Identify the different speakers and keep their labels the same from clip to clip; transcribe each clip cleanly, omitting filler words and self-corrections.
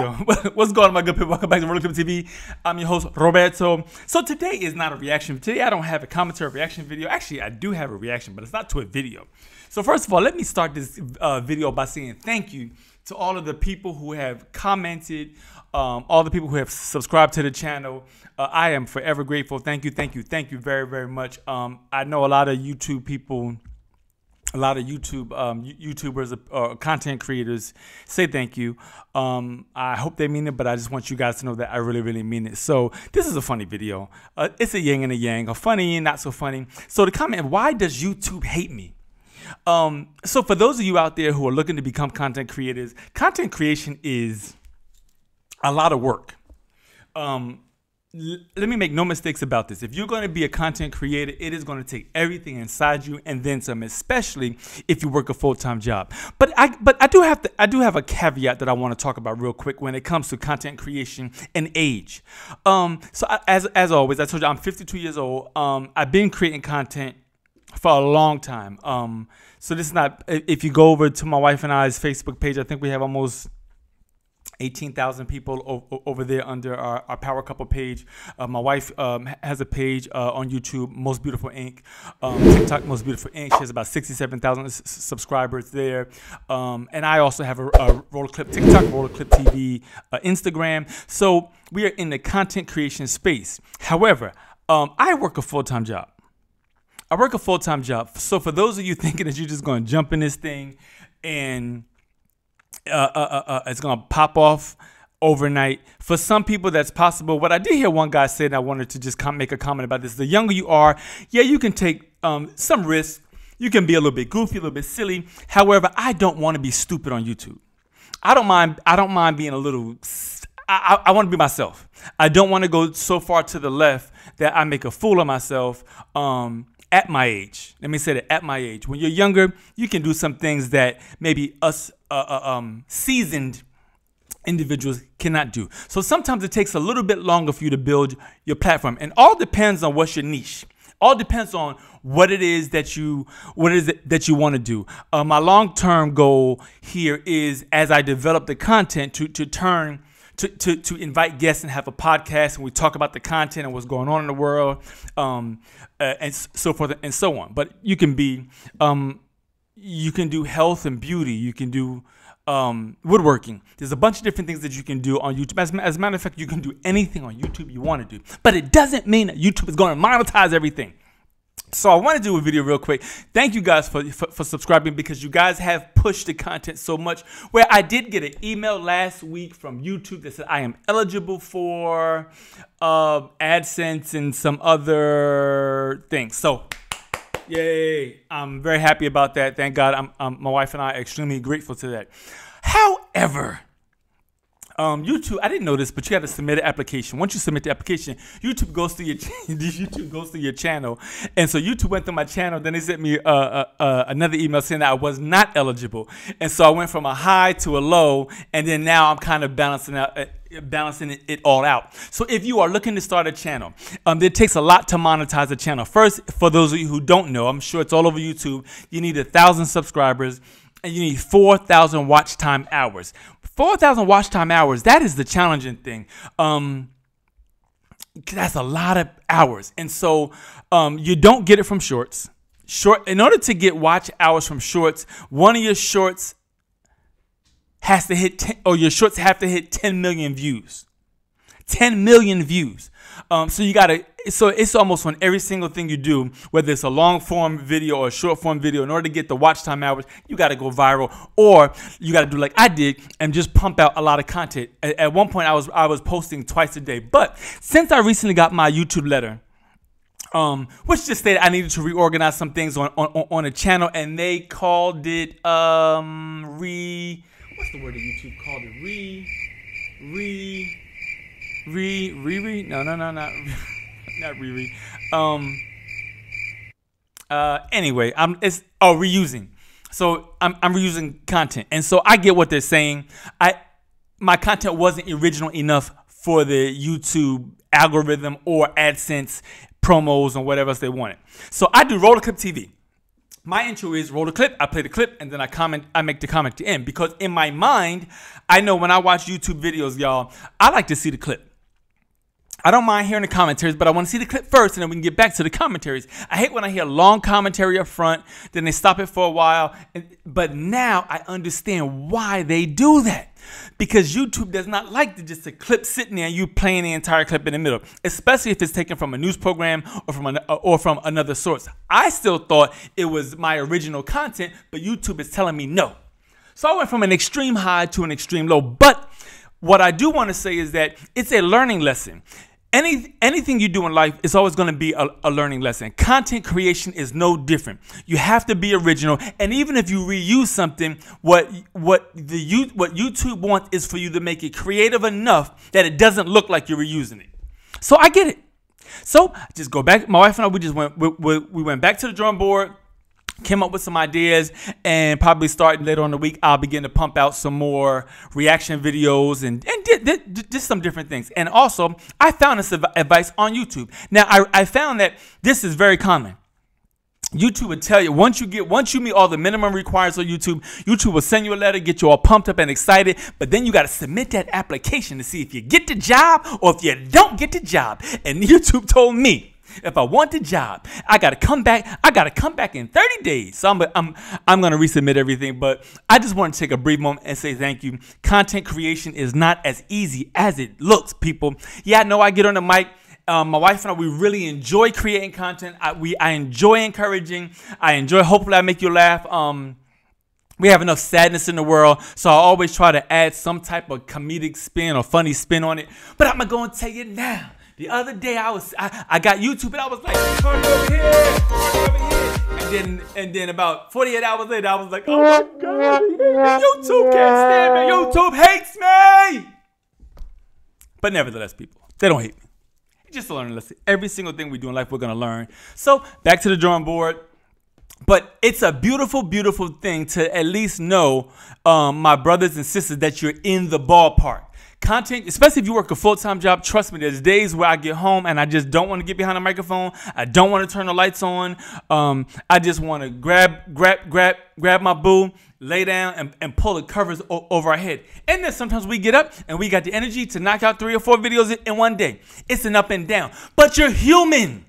Speaker 1: Roberto. What's going on, my good people? Welcome back to Roller Clip TV. I'm your host, Roberto. So today is not a reaction. Today I don't have a commentary reaction video. Actually, I do have a reaction, but it's not to a video. So first of all, let me start this video by saying thank you to all of the people who have commented, all the people who have subscribed to the channel. I am forever grateful. Thank you very, very much. I know a lot of YouTube people, a lot of YouTubers or content creators say thank you. I hope they mean it, but I just want you guys to know that I really, really mean it. So this is a funny video. It's a yin and a yang, a funny and not so funny. So the comment, why does YouTube hate me? So for those of you out there who are looking to become content creators, content creation is a lot of work. Let me make no mistakes about this. If you're going to be a content creator, it is going to take everything inside you and then some, especially if you work a full-time job. But I do have a caveat that I want to talk about real quick when it comes to content creation and age. As always, I told you I'm 52 years old. I've been creating content for a long time. So this is not, if you go over to my wife and I's Facebook page, I think we have almost 18,000 people over there under our Power Couple page. My wife has a page on YouTube, Most Beautiful Inc. TikTok, Most Beautiful Inc. She has about 67,000 subscribers there. And I also have a Roller Clip TikTok, Roller Clip TV, Instagram. So we are in the content creation space. However, I work a full-time job. So for those of you thinking that you're just going to jump in this thing and it's going to pop off overnight, for some people that's possible. What I did hear one guy say, and I wanted to just make a comment about this: the younger you are, yeah, you can take some risks. You can be a little bit goofy, a little bit silly. However, I don't want to be stupid on YouTube. I don't mind being a little. I want to be myself. I don't want to go so far to the left that I make a fool of myself. At my age, let me say that, at my age, when you're younger, you can do some things that maybe us seasoned individuals cannot do. So sometimes it takes a little bit longer for you to build your platform, and all depends on what's your niche. All depends on what it is that you want to do. My long-term goal here is, as I develop the content, to invite guests and have a podcast, and we talk about the content and what's going on in the world, and so forth and so on. But you can do health and beauty. You can do woodworking. There's a bunch of different things that you can do on YouTube. As a matter of fact, you can do anything on YouTube you want to do. But it doesn't mean that YouTube is going to monetize everything. So I want to do a video real quick. Thank you guys for subscribing, because you guys have pushed the content so much, where I did get an email last week from YouTube that said I am eligible for AdSense and some other things. So yay, I'm very happy about that. Thank God. My wife and I are extremely grateful to that. However, YouTube, I didn't know this, but you got to submit an application. Once you submit the application, YouTube goes to your channel. And so YouTube went to my channel. Then they sent me another email saying that I was not eligible. And so I went from a high to a low, and then now I'm kind of balancing it all out. So if you are looking to start a channel, it takes a lot to monetize a channel. First, for those of you who don't know, I'm sure it's all over YouTube, you need 1,000 subscribers, and you need 4,000 watch time hours. 4,000 watch time hours, that is the challenging thing. That's a lot of hours. And so you don't get it from shorts. In order to get watch hours from shorts, one of your shorts has to hit 10, or your shorts have to hit 10 million views. 10 million views. So you gotta, so it's almost on every single thing you do, whether it's a long form video or a short form video. In order to get the watch time hours, you gotta go viral, or you gotta do like I did and just pump out a lot of content. At one point, I was posting twice a day. But since I recently got my YouTube letter, which just stated I needed to reorganize some things on a channel, and they called it what's the word that YouTube called it? Not Riri. Anyway, reusing. So I'm reusing content, and so I get what they're saying. My content wasn't original enough for the YouTube algorithm or AdSense promos or whatever else they wanted. So I do Roller Clip TV. My intro is roll the clip, I play the clip, and then I make the comment to end. Because in my mind, I know when I watch YouTube videos, y'all, I like to see the clip. I don't mind hearing the commentaries, but I want to see the clip first, and then we can get back to the commentaries. I hate when I hear long commentary up front, then they stop it for a while. But now I understand why they do that. Because YouTube does not like just a clip sitting there and you playing the entire clip in the middle, especially if it's taken from a news program or from another source. I still thought it was my original content, but YouTube is telling me no. So I went from an extreme high to an extreme low. But what I do want to say is that it's a learning lesson. Anything you do in life is always going to be a learning lesson. Content creation is no different. You have to be original, and even if you reuse something, what YouTube wants is for you to make it creative enough that it doesn't look like you're reusing it. So I get it. So just go back. My wife and I, we went back to the drawing board, came up with some ideas, and probably starting later on the week, I'll begin to pump out some more reaction videos and did just some different things. And also, I found this advice on YouTube. Now, I found that this is very common. YouTube will tell you, once you meet all the minimum requirements on YouTube, YouTube will send you a letter, get you all pumped up and excited, but then you got to submit that application to see if you get the job or if you don't get the job. And YouTube told me, if I want the job, I gotta come back. I gotta come back in 30 days. So I'm gonna resubmit everything. But I just want to take a brief moment and say thank you. Content creation is not as easy as it looks, people. Yeah, I know I get on the mic. My wife and I, we really enjoy creating content. I enjoy encouraging. I enjoy. Hopefully, I make you laugh. We have enough sadness in the world, so I always try to add some type of comedic spin or funny spin on it. But I'm gonna tell you now. The other day I got YouTube and I was like, party over here, party over here. And then about 48 hours later, I was like, oh my God, YouTube can't stand me. YouTube hates me. But nevertheless, people, they don't hate me. It's just a learning lesson. Every single thing we do in life, we're gonna learn. So back to the drawing board. But it's a beautiful, beautiful thing to at least know, my brothers and sisters, that you're in the ballpark. Content, especially if you work a full-time job, trust me, there's days where I get home and I just don't want to get behind a microphone. I don't want to turn the lights on. I just want to grab my boo, lay down and pull the covers over our head. And then sometimes we get up and we got the energy to knock out 3 or 4 videos in one day. It's an up and down, but you're human.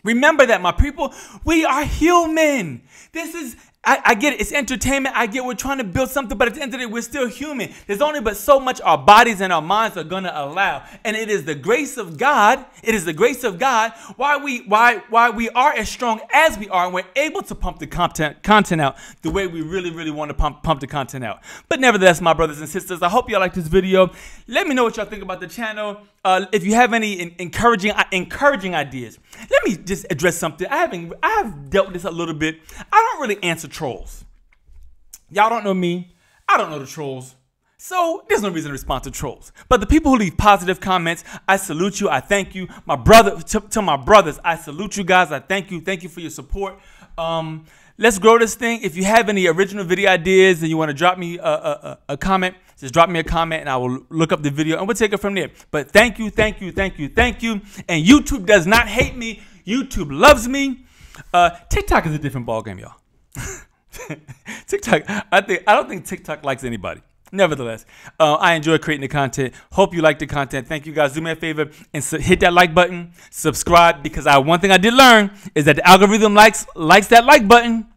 Speaker 1: Remember that, my people. We are human. This is, I get it. It's entertainment. I get we're trying to build something, but at the end of the day, we're still human. There's only but so much our bodies and our minds are going to allow. And it is the grace of God. It is the grace of God why we are as strong as we are, and we're able to pump the content out the way we really, really want to pump the content out. But nevertheless, my brothers and sisters, I hope y'all like this video. Let me know what y'all think about the channel. If you have any encouraging ideas, let me just address something. I have dealt with this a little bit. I don't really answer trolls. Y'all don't know me. I don't know the trolls. So there's no reason to respond to trolls. But the people who leave positive comments, I salute you. I thank you. My brother, to my brothers, I salute you guys. I thank you. Thank you for your support. Let's grow this thing. If you have any original video ideas and you want to drop me a comment, just drop me a comment and I will look up the video and we'll take it from there. But thank you, thank you, thank you, thank you. And YouTube does not hate me. YouTube loves me. TikTok is a different ballgame, y'all. TikTok, I don't think TikTok likes anybody. Nevertheless, I enjoy creating the content. Hope you like the content. Thank you guys. Do me a favor and hit that like button, subscribe, because one thing I did learn is that the algorithm likes that like button.